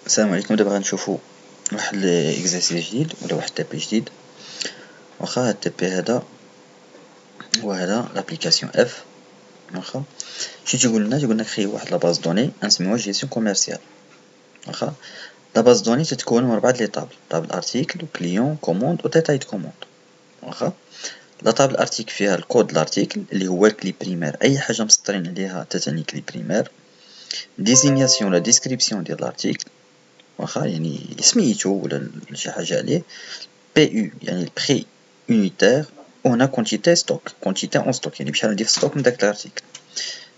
السلام عليكم. دابا غنشوفو واحد الاكزرسيس جديد ولا واحد تابي جديد. واخا هاد التابي هذا هو هذا لابليكاسيون اف. واخا شنو تيقولنا كري واحد لاباز دوني نسميوها جيستيون كوميرسيال. واخا لاباز دوني تتكون من 4 لي طابل ارتيكل وكليون كوموند وديتاي دو كوموند. واخا لا طابل ارتيكل فيها الكود الارتيكل اللي هو الكلي بريمير، اي حاجه مسطرين عليها تتعني كلي بريمير. ديزينياسيون لا ديسكريبسيون ديال الارتيكل، واخا يعني سميتو ولا شي حاجه عليه. بي يو يعني البري unitaire، وهنا كونتيتي ستوك، كونتيتي اون ستوك يعني بشحال عندي في ستوك من داك الارتيكل.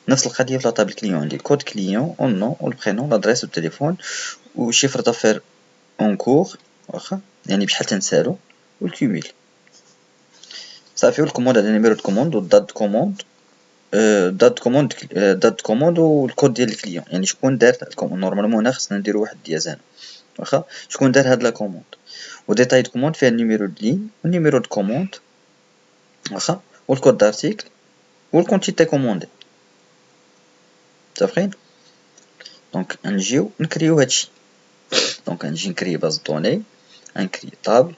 نفس القضيه في لاطابل كليون، عندي كود كليون والنون والبرينون لادريس والتليفون وشيفر دافير اون كور، واخا يعني بشحال تنسالو، والكوميل صافي. والكوموند على نيميرو دو كوموند والدات دو كوموند، دات كوموند والكود ديال الكليون يعني شكون دار الكوموند. نورمالمون هنا خصنا نديرو واحد ديازان، واخا شكون دار هاد لا كوموند. وديتاي دو كوموند فيها النيميرو دو لين والنيميرو دو كوموند، واخا والكود دارتيكل والكونتيتي كوموندي. متفقين؟ دونك نجيو نكريو هادشي. دونك نجي نكري باز دوني، نكري طابل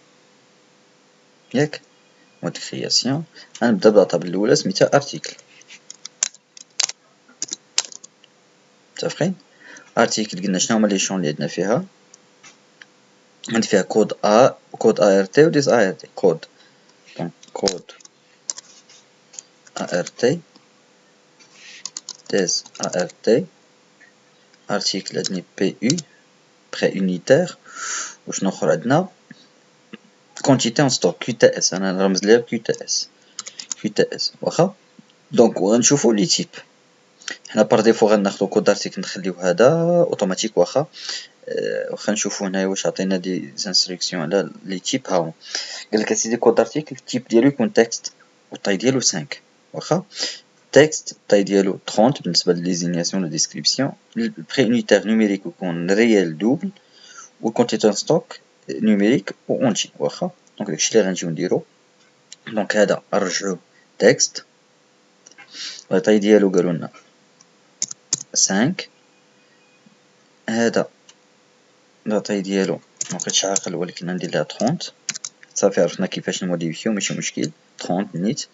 ياك مود كرياسيون. غنبدا بالطابل الاولى سميتها ارتيكل. متفقين؟ ارتيكل قلنا شنو هما لي شون اللي عندنا فيها. عندي فيها كود كود ار تي وديز ار تي كود. دونك كود ار تي ديز ار تي. ارتيكل عندي بي يو بري يونيتير. وشنو اخر عندنا؟ كونتيتي اون ستوك كيو تي اس، انا نرمز ليها كيو تي اس، كيو تي اس. واخا دونك غنشوفو لي تيب. حنا بار ديفو غناخدو كود ارتيكل نخليو هذا اوتوماتيك. واخا واخا نشوفو هنايا واش عطينا دي انستركسيون على لي تيب. هاهما قالك اسيدي كود ارتيكل التيب ديالو يكون تكست والطاي ديالو 5. واخا تكست الطاي ديالو 30 بالنسبه لليزينياسيون لا ديسكريبسيون. البري يونيتير نيميريك يكون ريال دوبل، والكونتيتي ستوك نيميريك و اونتي. واخا دونك داكشي اللي غنجيو نديرو. دونك هذا نرجعوه تكست، الطاي ديالو قالولنا 5. هذا لاطاي ديالو مبقيتش عاقل ولكن ندير ليها 30. صافي عرفنا كيفاش نموديفيو ماشي مشكل 30 نيت.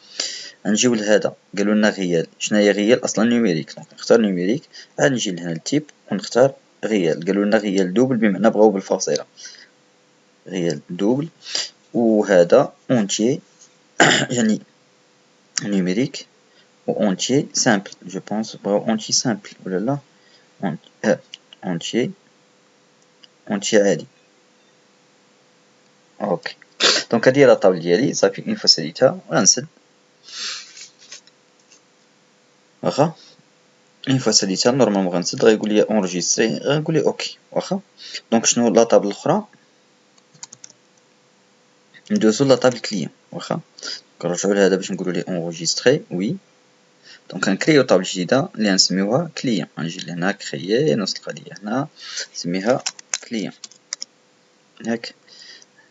نجيو لهذا قالولنا غيال. شناهي غيال؟ اصلا نيميريك، دونك نختار نيميريك. عاد نجي لهنا التيب ونختار غيال. قالولنا غيال دوبل بمعنى بغاو بالفاصلة، غيال دوبل. وهذا اونتيي يعني نيميريك و اونتيي سامبل. جو بونس بغاو اونتيي سامبل ولا لا؟ اونتيي اونتيي عادي. اوكي دونك هادي هي لاطابل ديالي. صافي اون فوا ساليتها غنسد. واخا اون فوا ساليتها نورمالمون غنسد غيقول لي اونجستري، غنقول لي اوكي. واخا دونك شنو لاطابل الاخرى؟ ندوزو لاطابل كليون. واخا نرجعو لهذا باش نقولو ليه اونجستري وي. دونك غنكريو طابل جديده اللي غنسميوها كليون. غنجي لهنا كريي نفس القضيه هنا نسميها كليون. ياك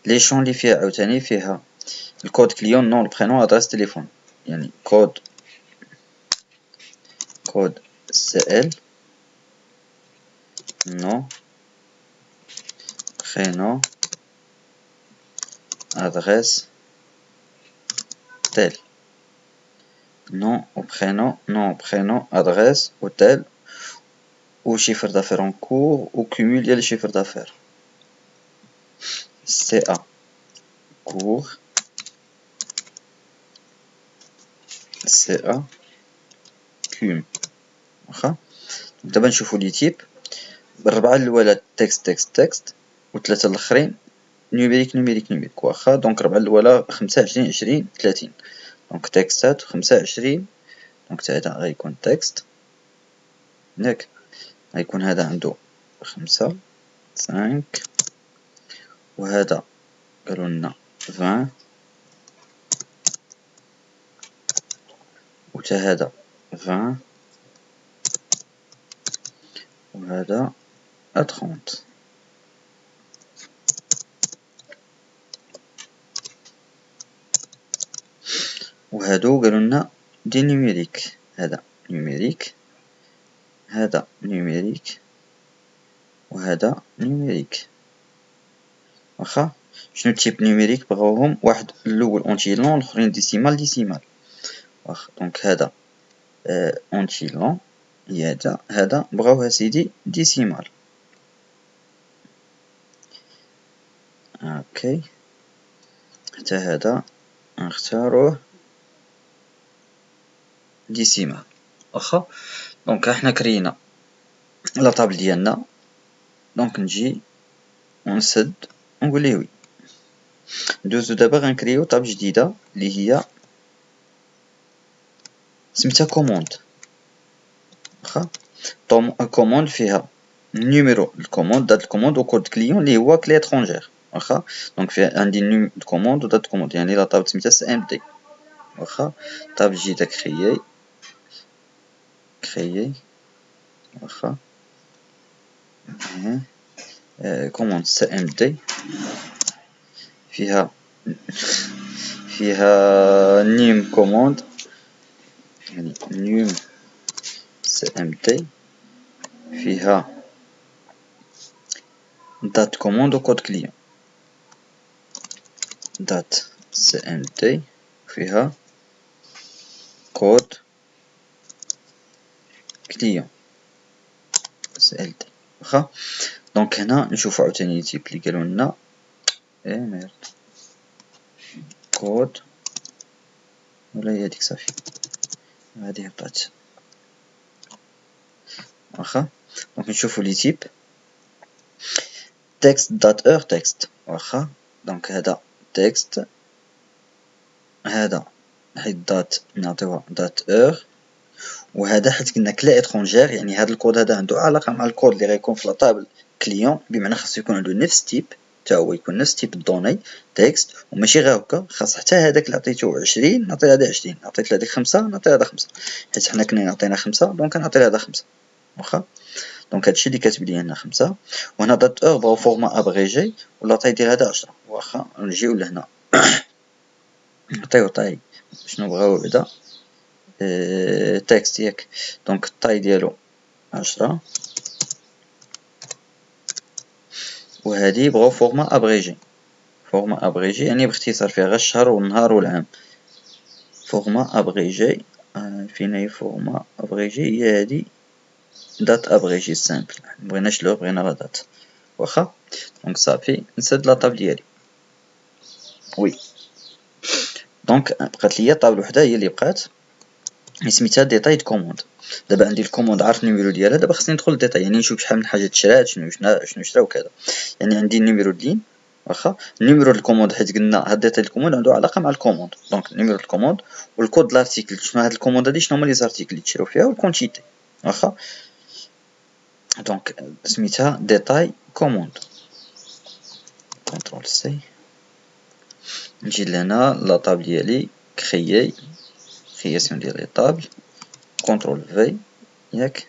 لي شون اللي فيها عاوتاني فيها الكود كليون، نون البرينون ادريس تليفون. يعني كود سي ال نون برينون adresse tel. Nom au prénom, adresse, hôtel, ou chiffre d'affaires en cours, ou cumul ديال chiffre d'affaires. CA cours, CA cum. واخا دابا نشوفو لي تيب. بالربعة الأولى تكست والثلاثة الآخرين نيميريك. واخا دونك الربعة الأولى 25 20 30. دونك تكستات 25. دونك هذا غيكون تكست ياك، غيكون هذا عنده 5 وهذا قالولنا 20 وتا هذا 20 وهذا 30. وهادو قالولنا دي نيميريك. هذا نيميريك، هذا نيميريك، وهذا وهذا نيميريك. واخا شنو تيب نيميريك بغاوهم واحد الاول اونتي لون الاخرين ديسيمال. واخا دونك هذا اونتي لون هي هذا بغاوها سيدي ديسيمال. اوكي حتى هذا نختاروه ديسيمال. واخا دونك احنا كرينا لا طابل ديالنا. دونك نجي ونسد ونقول ليه وي. ندوزو دابا غنكريو طابل جديده اللي هي سميتها كوموند. واخا كوموند فيها نيميرو الكوموند دات الكوموند وكود كليون اللي هو كلي اترونجير. واخا دونك فيها عندي نيم كوموند ودات كوموند يعني لا طابل سميتها سي ام دي. واخا طابل جديده كريي واخا كوموند سي ام دي فيها نيم كوموند يعني نيم سي ام دي فيها دات كوموند وكود كليون. دات سي ام دي فيها كود كليون سي ال دي. واخا دونك هنا نشوفو عاوتاني تيب اللي قالوا لنا ميرد كود ولا هي هاديك صافي هادي هبطات. واخا دونك نشوفو لي تيب تكست دات اور تكست. واخا دونك هذا تكست هذا حيت دات نعطيوها دات اور وهذا حيت قلنا كلا اترونجير يعني هذا الكود هذا عنده علاقه مع الكود اللي غيكون في لاطابل كليون بمعنى خاصو يكون عنده نفس تيب حتى هو يكون نفس تيب الدوني تكست وماشي غير هكا خاص حتى هذاك اللي عطيتو 20 نعطي هذا 20 عطيت لهاديك 5 نعطي هذا 5 حيت حنا كنا عطينا 5 دونك نعطي هذا 5. واخا دونك هادشي اللي كاتب لي هنا 5 وهنا دات اور بغاو فورما ابريجي ولا طاي ديال هذا 10. واخا نجيو لهنا نعطيو طاي شنو بغاو بعدا تكست ياك دونك الطاي ديالو 10 وهذه بغاو فورما ابريجي يعني باختصار فيها غير الشهر والنهار والعام. فورما ابريجي فين هي فورما ابريجي هي هذه دات ابريجي سامبل مبغيناش لو بغينا لا دات. واخا دونك صافي نسد لا طابل ديالي وي. دونك بقات ليا طابل وحده هي اللي بقات سميتها ديتاي د كوموند. دابا عندي الكوموند عارف النيميرو ديالها دابا خصني ندخل للديتاي يعني نشوف شحال من حاجه تشرات شنو شرا وكذا يعني عندي النيميرو دين. واخا النيميرو الكوموند حيت قلنا هاد ديتاي الكوموند عنده علاقه مع الكوموند دونك النيميرو الكوموند والكود لارتيكل شنو هاد الكوموند هادي شنو هما لي زارتيكل اللي تشراو فيها والكونتيتي. واخا دونك سميتها ديتاي كوموند كونترول سي نجي لهنا لا طابل ديالي كرياسيون ديال لي طابل كونترول في ياك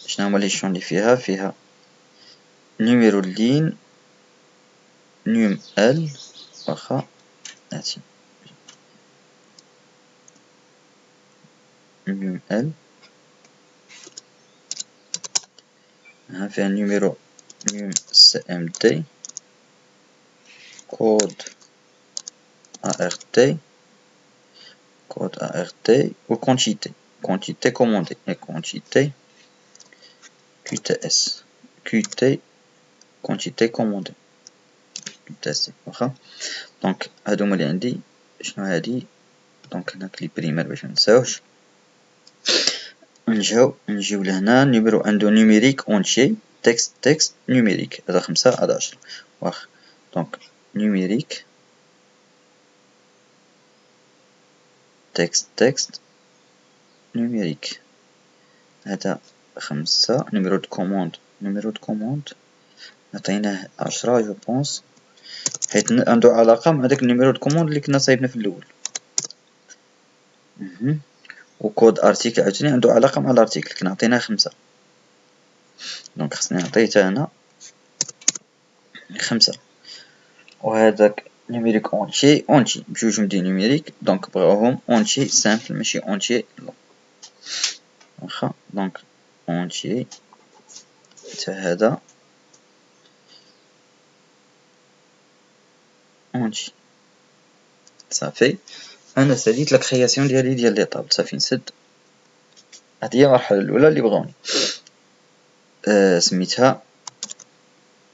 شنو هما لي شون اللي فيها نيميرو اللين نيم ال. واخا هاتي نيم ال ها فيها نيميرو نيم سي ام دي كود ار تي والكونتيتي كوموندي et quantité QTS QT quantité commandée QTS. واخا دونك هادو هما اللي عندي. شنو هادي دونك هنا كلي بريمير باش منساوش. نجيو لهنا نيميرو عنده نيميريك اونتشي تكست نيميريك هذا 5 هذا 10. واخا دونك نيميريك تكست نيميريك هذا 5 نيميرو دو كوموند عطيناه 10 جو بونس حيت عنده علاقة مع داك النيميرو دو كوموند اللي كنا صايبنا في الأول. وكود ارتيكل عاوتاني عنده علاقة مع الارتيكل كنا عطيناه 5 دونك خصني نعطيه حتى هنا 5. وهذاك نيميريك اونتشي بجوج مدي نيميريك دونك بغاوهم اونتشي سامبل ماشي اونتشي لون. واخا دونك اونتي تا هذا اونتي صافي. انا ساليت لا كرياسيون ديالي ديال لي طابل صافي نسد. هذه هي المرحله الاولى اللي بغاوني سميتها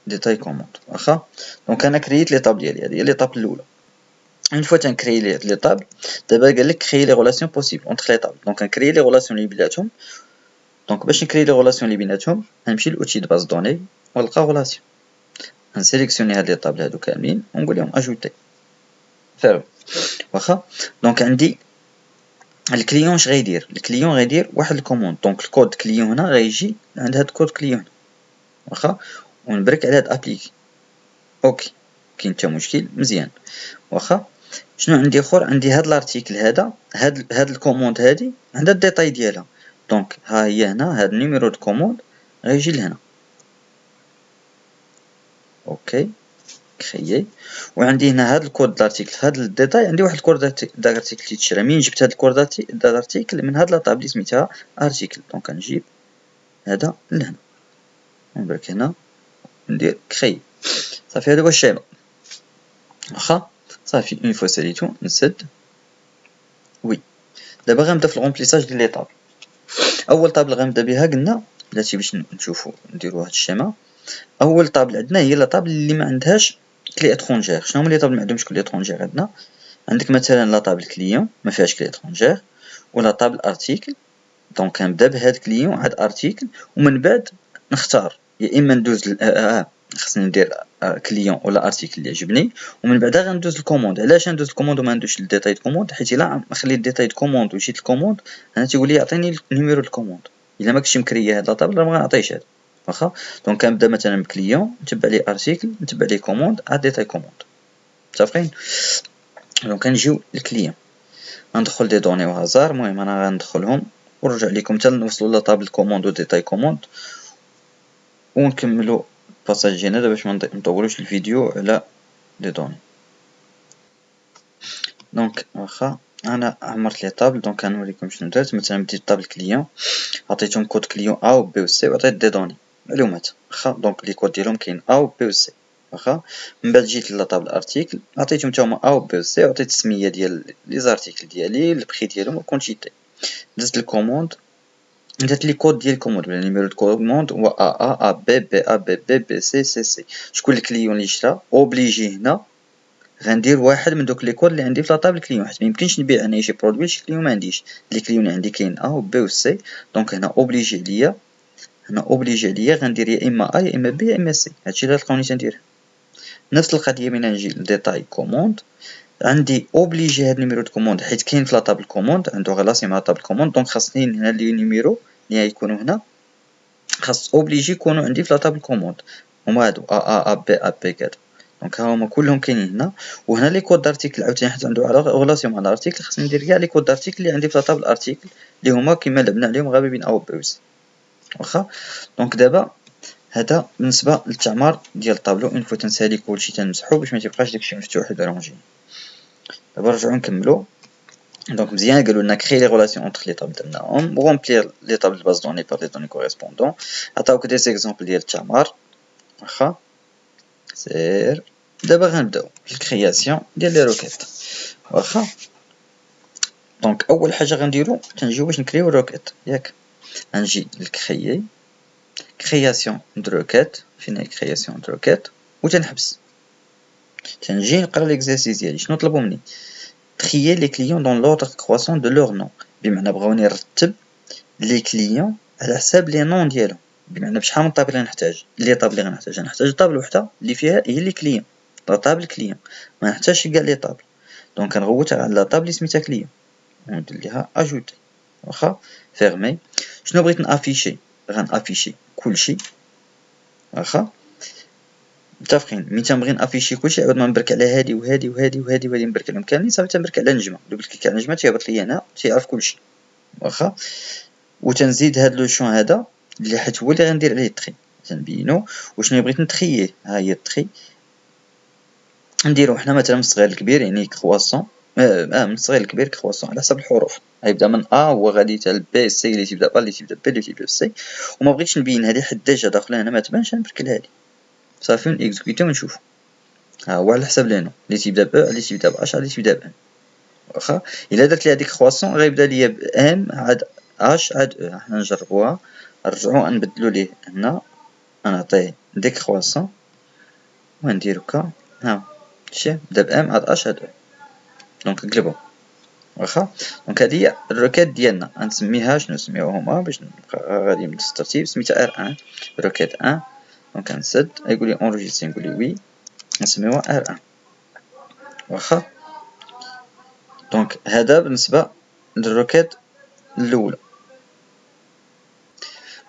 ديتاي كوموند واخا. دونك انا كرييت لي طابل ديالي، هذه هي لي طابل الاولى. اون فوا تنكري لي طابل دابا قال لك كريي لي ريلاسيون بوسيبل اونتر لي طابل. دونك نكري لي ريلاسيون اللي بيناتهم. دونك باش نكري لي ريلاسيون اللي بيناتهم غنمشي لوتي دو باز دوني ونلقى ريلاسيون، نسيليكسيوني هاد لي طابل هادو كاملين ونقول لهم اجوتي فيرم واخا. دونك عندي الكليون اش غيدير، الكليون غيدير واحد الكوموند. دونك الكود كليون هنا غيجي عند هاد الكود كليون واخا، ونبرك على هاد ابليكي. اوكي كاين حتى مشكل مزيان واخا. شنو عندي اخر؟ عندي هاد الارتيكل هذا، هاد الكوموند هادي عندها الديتاي ديالها. دونك ها هي هنا هاد النيميرو دو كوموند غيجي لهنا. اوكي كريي. وعندي هنا هاد الكود دارتيكل في هاد الديتاي، عندي واحد الكود دارتيكل تيتشرى. منين جبت هاد الكود دارتيكل؟ من هاد لاطابل اللي سميتها ارتيكل. دونك نجيب هذا لهنا ونبرك هنا ندير كري صافي. هذا هو الشيما واخا صافي. اون فوا ساليتو نسد. وي دابا غنبدا في الغومبليساج ديال لي طابل. اول طابل غنبدا بها قلنا بلاتي باش نشوفو نديرو هاد الشيما. اول طابل عندنا هي لا طابل اللي ما عندهاش كلي اترونجير. شنو هما لي طابل ما عندهمش كلي اترونجير؟ عندنا عندك مثلا لا طابل كليون ما فيهاش كلي اترونجير، ولا طابل ارتيكل. دونك كنبدا بهاد كليون عاد ارتيكل، ومن بعد نختار يا اما ندوز خصني ندير كليون ولا ارتيكل اللي عجبني، ومن بعدا غندوز الكوموند. علاش ندوز الكوموند وما ندوزش للديتاي دو كوموند؟ حيت الا خليت ديتاي دو كوموند ومشيت للكوموند انا تيقول لي يعطيني النيميرو دو كوموند. الا ما كنتش مكريه هاد لا طابل راه ما غنعطيش هذا واخا. دونك كنبدا مثلا بكليون، نتبع ليه ارتيكل، نتبع ليه كوموند، عاد ديتاي كوموند. متفقين؟ دونك كنجيو للكليون ندخل دي دوني وهازار. المهم انا غندخلهم ونرجع لكم حتى نوصلوا لا طابل كوموند و ديتاي كوموند ونكملوا الباساج ديالنا دابا باش ما نطولوش الفيديو على لي دوني. دونك واخا انا عمرت لي طابل. دونك غنوريكم شنو درت. مثلا بديت طابل كليون، عطيتهم كود كليون ا و بي و سي وعطيت دي دوني معلومات واخا. دونك لي كود ديالهم كاين ا و بي و سي واخا. من بعد جيت لا طابل ارتيكل، عطيتهم حتى هما ا و بي و سي، وعطيت السميه ديال لي زارتيكل ديالي، البخي ديالهم والكونتيتي. دزت الكوموند، درت لي كود ديال الكوموند بلا نيميرو دو كوموند هو ا بي بي ا بي بي بي سي سي سي. شكون الكليون اللي شرا اوبليجي هنا غندير واحد من دوك لي كود اللي عندي في لاطابل كليون، حيت ميمكنش نبيع انا شي برودوي شي كليون ما عنديش. لي كليون اللي عندي كاين ا و بي و سي. دونك هنا اوبليجي عليا، هنا اوبليجي عليا غندير يا اما ا يا اما بي يا اما سي. هادشي اللي تلقاوني تندير. نفس القضيه من نجي لديتاي كوموند، عندي اوبليجي هاد نيميرو دو كوموند حيت كاين في لاطابل كوموند عنده ريلاسيون مع طابل كوموند. دونك خاصني هنا لي نيميرو اللي غيكونوا هنا خاص اوبليجي يكونوا عندي في لاطابل كوموند. هما هادو ا بي ا بي كذا. دونك ها هما كلهم كاينين هنا. وهنا لي كود دارتيكل عاوتاني حيت عنده ريلاسيون مع الارتيكل خاصني ندير كاع لي كود دارتيكل اللي عندي في لاطابل ارتيكل اللي هما كيما لعبنا عليهم غير بين ا و بي و سي واخا. دونك دابا هذا بالنسبه للتعمار ديال الطابلو. اون فوا تنسالي كلشي تنمسحو باش ما تيبقاش داكشي مفتوح ورونجي. دابا نرجعو نكملو. دونك مزيان قالوا لنا كري لي ريلاسيون اونتر لي طابل درناهم، وغومبلير لي طابل باز دوني بار لي دوني كوريسبوندون. عطاوك دي زيكزامبل ديال التعمار واخا. سير دابا غنبداو في الكرياسيون ديال لي روكيت واخا. دونك اول حاجه غنديرو تنجيو باش نكريو الروكيت ياك. غنجي للكريي كرياسيون دو روكيت. فين هي كرياسيون دو روكيت؟ وتنحبس تنجي نقرا ليكزارسيس ديالي. شنو طلبوا مني؟ trier les clients dans l'ordre croissant de leur nom. بمعنى بغاوني نرتب لي كليون على حساب لي نون ديالهم. بمعنى بشحال من طابل غنحتاج، لي طابل اللي غنحتاج طابل وحده اللي فيها هي لي كليون، لا طابل كليون ما نحتاجش كاع لي طابل. دونك كنغوت على لا طابل اللي سميتها كليون وندير ليها اجوتي واخا فيرمي. شنو بغيت نافيشي؟ غنافيشي كلشي واخا. متفقين؟ ملي تنبغي نافيشي كلشي عاود ما نبرك على هادي وهادي وهادي وهادي وهادي نبرك عليهم كاملين صافي. تنبرك على النجمه، دوبل كليك على النجمه تيهبط ليا هنا تيعرف كلشي واخا. وتنزيد هاد لو شون هذا اللي حيت هو اللي غندير عليه التري تنبينو. وشنو بغيت نتريي ها هي التري نديرو حنا مثلا من الصغير للكبير يعني كرواسون من الصغير للكبير كرواسون على حسب الحروف. غيبدا من ا هو غادي حتى لبي، سي اللي تيبدا با، اللي تيبدا بي، اللي تيبدا سي. وما بغيتش نبين هادي حيت ديجا داخله هنا ما تبانش، نبركل هادي صافي ونيكزيكوتي ونشوفو. ها هو على حسب لي نو اللي تيبدا ب، اللي تيبدا باش، اللي تيبدا ب. واخا الا درت لي هاديك كرواسون غيبدا ليا ب ام عاد اش عاد او. حنا نجربوها، نرجعو نبدلو ليه هنا، نعطيه ديك كرواسون ونديرو كا. ها شتي بدا ب ام عاد اش عاد او. دونك نقلبو. واخا دونك هادي هي الروكيت ديالنا. غنسميها شنو نسميوهما باش نبقى غادي بنفس الترتيب. سميتها ار 1 روكيت 1. دونك نسد يقول لي اونجستري، نقول لي وي، نسميوها ار 1. واخا دونك هذا بالنسبه للروكيت الاولى.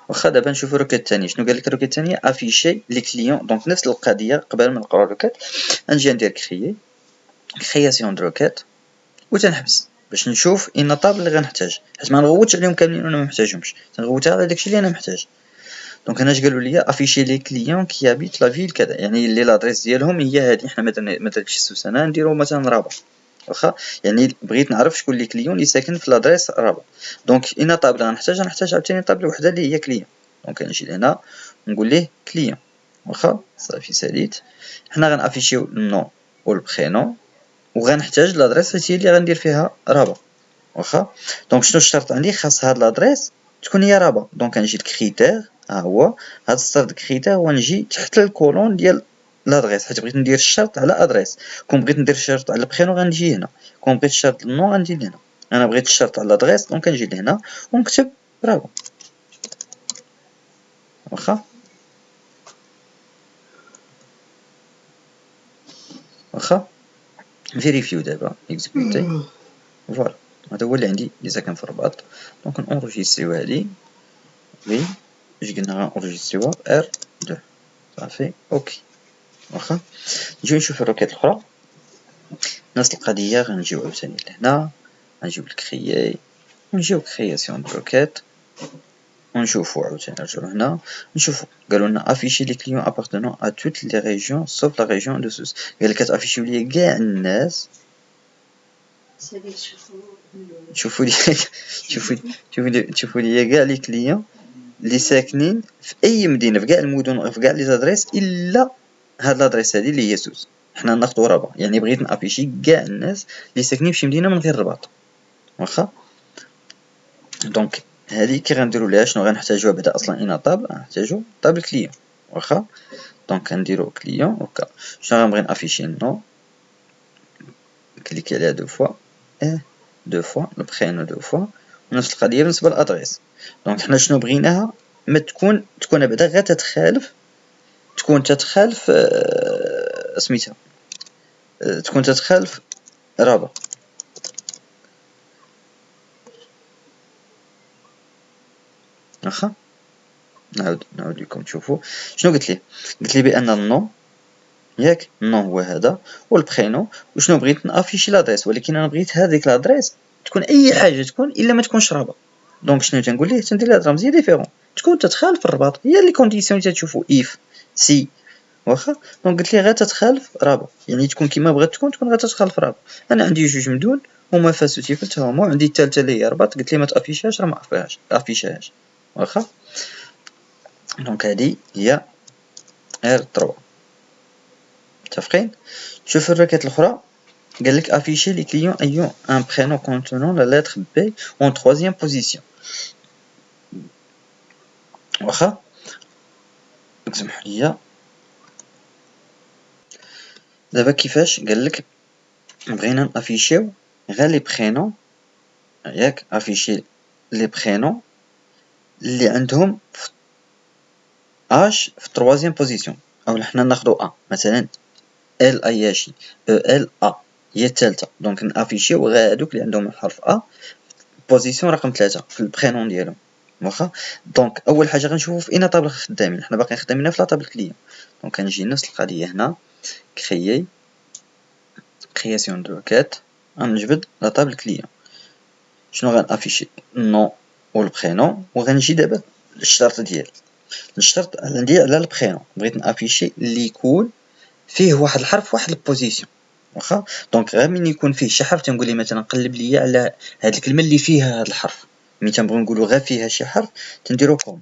واخا دابا نشوفو الروكيت الثانيه. شنو قال لك الروكيت الثانيه؟ افيشي لي كليون. دونك نفس القضيه قبل ما نقراو الروكيت نجي ندير كرياسيون دو روكيت وتنحبس باش نشوف ان طابل اللي غنحتاج، حيت ما نغوتش عليهم كاملين وانا ما محتاجهمش، تنغوتها على داكشي اللي انا محتاج. دونك هنا اش قالوا لي؟ افيشي لي كليون كي هابيت لا فيل كذا، يعني اللي لادريس ديالهم هي هادي. حنا ما درتش السوسنه، نديرو مثلا رابط. واخا يعني بغيت نعرف شكون لي كليون اللي ساكن في لادريس رابط. دونك ان طابل غنحتاج عاوتاني طابل وحده اللي هي كليون. دونك نجي لهنا نقول ليه كليون. واخا صافي ساليت. حنا غنافيشيو النون والبرينون وغنحتاج لادريس حيت هي اللي غندير فيها رابط. واخا دونك شنو الشرط عندي؟ خاص هاد لادريس تكون هي رابط. دونك غنجي لكريتير، ها هو هاد السطر كريتير، ونجي تحت الكولون ديال لادريس حيت بغيت ندير الشرط على ادريس. كون بغيت ندير الشرط على البرينو غنجي هنا، كون بغيت الشرط النو غنجي لهنا. انا بغيت الشرط على لادريس دونك كنجي لهنا ونكتب رابط. واخا فيريفيو دابا اكزيكوتي. فوالا هذا هو اللي عندي اللي ساكن في الرباط. دونك نونجستريو هادي وي اش قلنا غنونجستريوها ار 2 صافي اوكي. واخا نجيو نشوفو الروكيت الاخرى نفس القضيه. غنجيو عاوتاني لهنا، غنجيو لكريي ونجيو كرياسيون دو روكيت ونشوفو عاوتاني. نرجعو هنا نشوفو قالوا لنا افيشي لي كليون ابارتونون ا توت لي ريجيون سوف لا ريجيون دو سوس. قال لك تافيشيو لي كاع الناس. شوفوا لي شوفوا لي كاع لي كليون اللي ساكنين في اي مدينه، في كاع المدن، في كاع لي زادريس الا هاد لادريس هادي اللي هي سوس. حنا ناخذوا رابط، يعني بغيت نافيشي كاع الناس اللي ساكنين في شي مدينه من غير رباط. واخا دونك هادي كي غنديروا ليها شنو غنحتاجوها بعدا اصلا ان طابل غنحتاجو طابل كليون. واخا دونك غنديرو كليون هكا. شنو غنبغي نافيشي نو كليكي عليها دو فوا دو فوا البرينو دو فوا. ونفس القضيه بالنسبه للادريس. دونك حنا شنو بغيناها؟ ما تكون بعدا غير تتخالف، تكون تتخالف سميتها تكون تتخالف رابط. واخا نعاود لكم تشوفوا شنو قلت لي بان النو ياك النو هو هذا والبرينو. وشنو بغيت نافيشي لادريس، ولكن انا بغيت هذيك لادريس تكون اي حاجه تكون الا ما تكونش رابط. دونك شنو تنقول ليه؟ تندير لها رمزيه ديفيرون تكون تتخالف الرباط. هي لي كونديسيون اللي تشوفوا اف سي. واخا دونك قلت لي غير تتخالف رابط، يعني تكون كيما بغات تكون غير تتخالف رابط. انا عندي جوج مدون هما فاس و تيفل تا هما، عندي الثالثه اللي هي رباط قلت لي ما تافيشاش راه ما افيشاهاش. واخا دونك هذه هي ار 3 متفقين. شوف الركات الاخرى قال لك افيشي لي كليون ايون ان برينون كونتونون لا لتر بي اون 3 بوزيسيون. واخا سمحوا لي دابا كيفاش قال لك بغينا نافيشيو غير لي برينون ياك. افيشي لي برينون اللي عندهم اش في 3 بوزيسيون، او حنا ناخذو ا مثلا ال اياشي ال ا هي الثالثه. دونك نافيشيو غير هذوك اللي عندهم الحرف ا بوزيسيون رقم 3 في البرينون ديالهم. واخا دونك اول حاجه غنشوفو في اين طابل خدامين. حنا باقيين خدامين في لا طابل كليون. دونك غنجي نفس القضيه هنا كريي كرياسيون دو روكيت غنجبد لا طابل كليون. شنو غنافيشي النون والبرينون. وغنجي دابا الشرط ديالي. الشرط عندي على البرينون بغيت نافيشي اللي يكون فيه واحد الحرف واحد البوزيسيون. واخا. دونك غير من يكون فيه شي حرف تنقول ليه مثلا قلب لي على هاد الكلمه اللي فيها هاد الحرف، ملي تنبغيو نقولوا غير فيها شي حرف تنديرو كوم،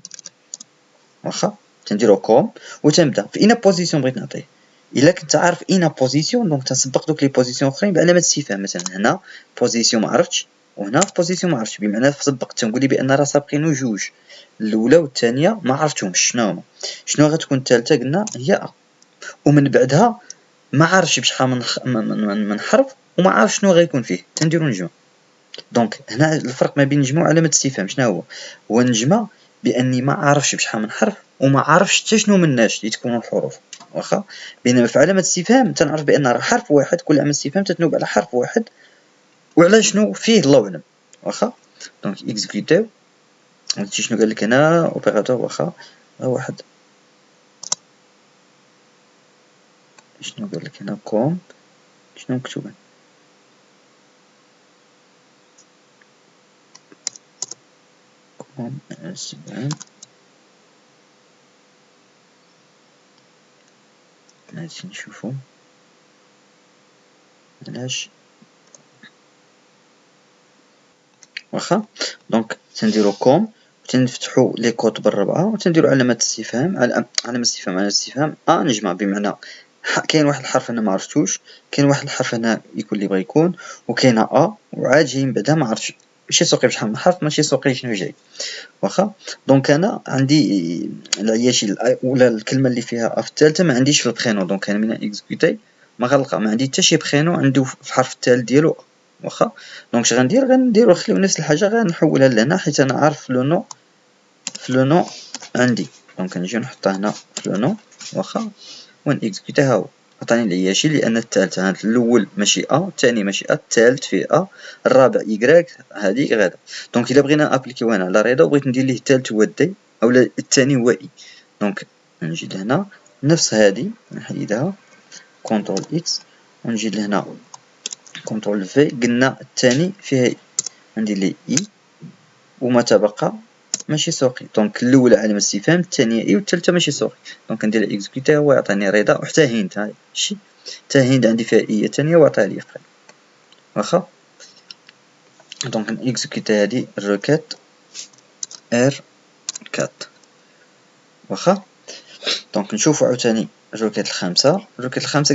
واخا تنديرو كوم وتنبدا في اين بوزيسيون بغيت نعطيه. الا كنت عارف اين بوزيسيون دونك تنسبق دوك لي بوزيسيون اخرين بعلامه استفهام، مثلا هنا بوزيسيون ما عرفتش وهنا في بوزيسيون ما عرفتش، بمعنى سبقت تنقول لي بان راه سابقينو جوج، الاولى والثانيه ما عرفتهمش شنو هما، شنو غتكون الثالثه قلنا هي ا، ومن بعدها ما عارفش بشحال من حرف وما عارف شنو غيكون فيه تنديرو نجمه. دونك هنا الفرق ما بين نجمه وعلامه استفهام شنو هو نجمه باني ما عارفش بشحال من حرف وما عارفش حتى شنو مناش اللي تكونوا الحروف، واخا. بينما في علامه استفهام تنعرف بان راه حرف واحد، كل علامه استفهام تتنوب على حرف واحد وعلى شنو فيه الله اعلم، واخا. دونك اكزيكوتيو هادشي شنو قال لك هنا اوبيراتور، واخا واحد شنو قال لك هنا كوم شنو مكتوب كوم 70 هادشي نشوفو علاش، واخا. دونك تنديرو كوم تنفتحو لي كوت بالربعه وتنديرو علامه استفهام، علامه استفهام نجمه، بمعنى كاين واحد الحرف انا ما عرفتوش، كاين واحد الحرف هنا يكون اللي بغا يكون، وكاينه وعاد جاي من بعدها ما عرفتش ماشي سوقي بشحال من حرف، ماشي سوقي شنو جاي، واخا. دونك انا عندي العياشي ولا الكلمه اللي فيها في الثالثه ما عنديش في البرينو، دونك انا من اكزيكوتي ما غنلقى ما عندي حتى شي برينو عنده في الحرف الثالث ديالو، واخا. دونك اش غندير نخليو نفس الحاجه غنحولها لهنا حيت انا عارف لو نو في لو نو عندي، دونك نجي نحطها هنا في لو نو، واخا ون اكزيكوتي. ها هو عطاني العياشي لان الثالث هاد الاول ماشي الثاني ماشي الثالث فيه الرابع يكراك هادي غادا. دونك الا بغينا ابليكيو هنا على رضا وبغيت ندير ليه الثالث هو دي اولا الثاني هو اي، دونك نجي لهنا نفس هادي نحيدها كونترول اكس ونجي لهنا كونترول في، قلنا الثاني فيها اي ندير ليه اي وما تبقى ماشي سوقي، دونك الاولى علامه استفهام الثانيه اي والثالثه ماشي سوقي، دونك ندير اكزيكوتي هو يعطيني رضا وحتى هند هاي شي حتى هند عندي فيها اي ثانيه وعطاها لي فقط، واخا. دونك نكزيكوتي هادي الروكيت ار 4، واخا. دونك نشوفو عاوتاني الروكيت الخامسه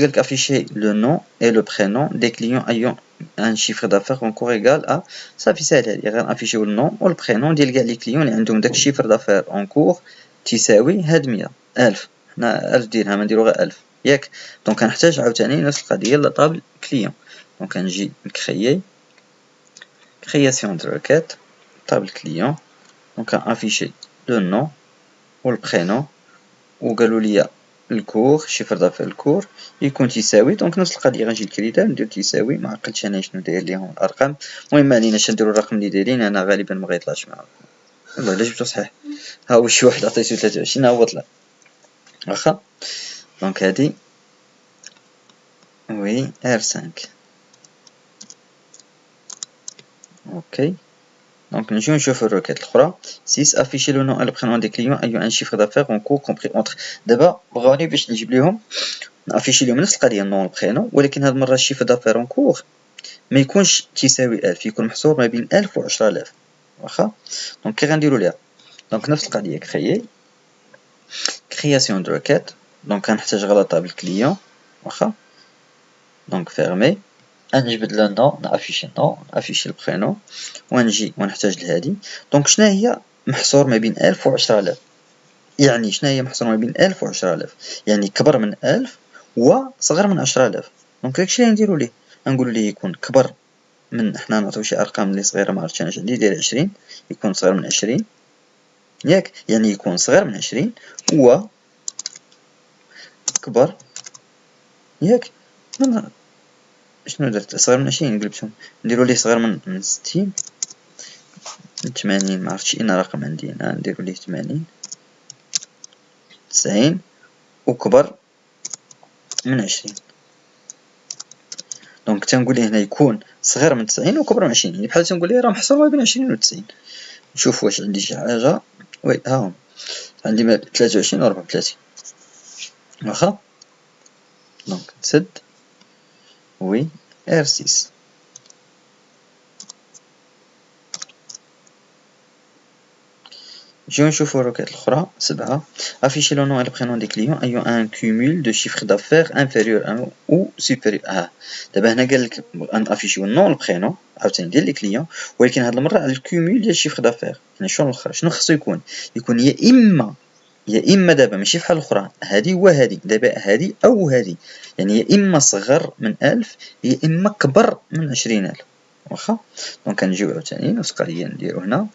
قالك افيشي لو نون اي لو برينون دي كليون ايون ان شيفر دافير اونكور ايكال ا، صافي ساهل هادي غير افيشيو النون و البرينون ديال كاع لي كليون اللي عندهم داك الشيفر دافير اونكور تساوي هاد 100 1000، حنا 1000 ديرهم نديرو غير 1000 ياك. دونك غنحتاج عاوتاني نفس القضيه لطابل كليون، دونك غنجي نكريي création de requête table client، دونك غنافيشي لو نون و البرينون وقالوا لي الكور شيفر دافير الكور يكون تساوي، دونك نفس القضيه غنجي الكريتير ندير تساوي، ما عقلتش انا شنو داير ليهم الارقام، المهم ما عليناش نديرو الرقم اللي دايرين، انا غالبا ما غيطلعش معاهم والله الا جبتو صحيح، ها هو شي واحد عطيتو 23 ها هو طلع، واخا. دونك هادي وي ار 5 اوكي. دونك نجيو نشوفو الروكيت الاخرى 6 افيشي لو نون اي لو برينون دي كليون ايو ان شيفر دافير اون كور كومبري اونتر، دابا بغاوني باش نجيب ليهم نافيشي ليهم نفس القضيه النون والبرينون، ولكن هاد المره الشيفر دافير اون كور ما يكونش تساوي 1000، يكون محصور ما بين 1000 و 10000، واخا. دونك كي غنديرو ليها دونك نفس القضيه كريي كرياسيون دو روكيت، دونك غنحتاج غير طابل كليون، واخا. دونك فيرمي غنجبد لو نون نافيشي النون نافيشي البرينون ونجي ونحتاج لهادي، دونك شنو هي محصور ما بين 1000 و 10000، يعني شنو هي محصور ما بين 1000 و 10000 يعني كبر من 1000 وصغر من 10000، دونك داكشي اللي نديرو ليه غنقولو ليه يكون كبر من، حنا نعطيو شي ارقام اللي صغيره ما عرفتش انا عندي داير 20 يكون صغير من 20 ياك، يعني يكون صغير من 20 و كبر ياك من شنو درت صغير من 20 قلبتهم نديرو ليه صغير من 60 من 80 ما عرفتش اين رقم عندي هنا نديرو ليه 80 90 وكبر من 20، دونك تنقول ليه هنا يكون صغير من 90 وكبر من 20، يعني بحال تنقول ليه راه محصور ما بين 20 و 90. نشوف واش عندي شي حاجه، وي ها هما عندي 23 و 34 واخا. دونك نسد وي R6. نجيو نشوفو الركات الأخرى. 7 afficher le nom et le prénom des clients ayant un cumul de chiffre d'affaires inférieur à ou supérieur. دابا هنا قالك نافيشيو النون البرينون عاوتاني ديال لي كليون، ولكن هاد المرة على الكومول ديال الشيفر دافير. يعني شنو خصو يكون يا اما دابا ماشي بحال الاخرى هادي وهادي، دابا هادي او هادي، يعني يا اما صغر من 1000 يا اما كبر من 20000. واخا دونك كنجيو عاوتاني نفس القضيه نديرو هنا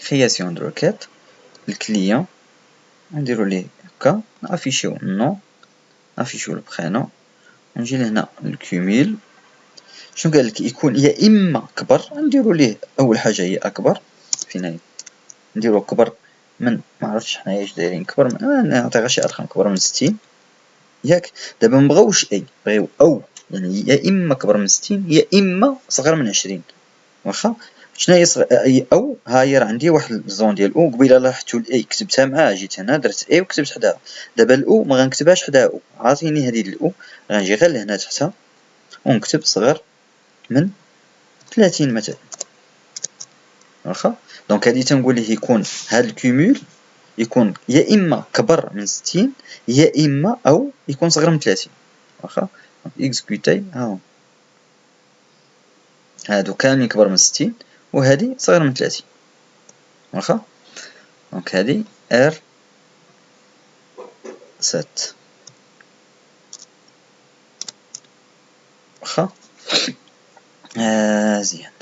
création de requête الكليون نديرو ليه هكا، نافيشيو النون نافيشيو البرينون، نجي لهنا الكوميل. شنو قالك يكون يا اما كبر، نديرو ليه اول حاجه هي اكبر، فين هي نديرو كبر من ما عرفتش حنايا اش دايرين كبر من نعطي غير شي ارقام كبر من 60 ياك. دابا مبغاوش اي بغيو او، يعني يا اما كبر من 60 يا اما صغر من 20. واخا شنو هي اي او؟ ها هي راه عندي واحد الزون ديال او قبيله لاحظتو الاي كتبتها معاه، جيت هنا درت اي وكتبت حداها. دابا الاو ما غنكتبهاش حداها او، عاطيني هذه الاو غنجي غير لهنا تحتها ونكتب صغر من 30 مثلا. واخا دونك هادي تنقول ليه يكون هاد الكومول يكون يا اما كبر من 60 يا اما او يكون صغر من 30. واخا اكزيكوتي ها هادو كاملين كبر من 60 وهادي صغر من 30. واخا دونك هادي ار 7. واخا مزيان.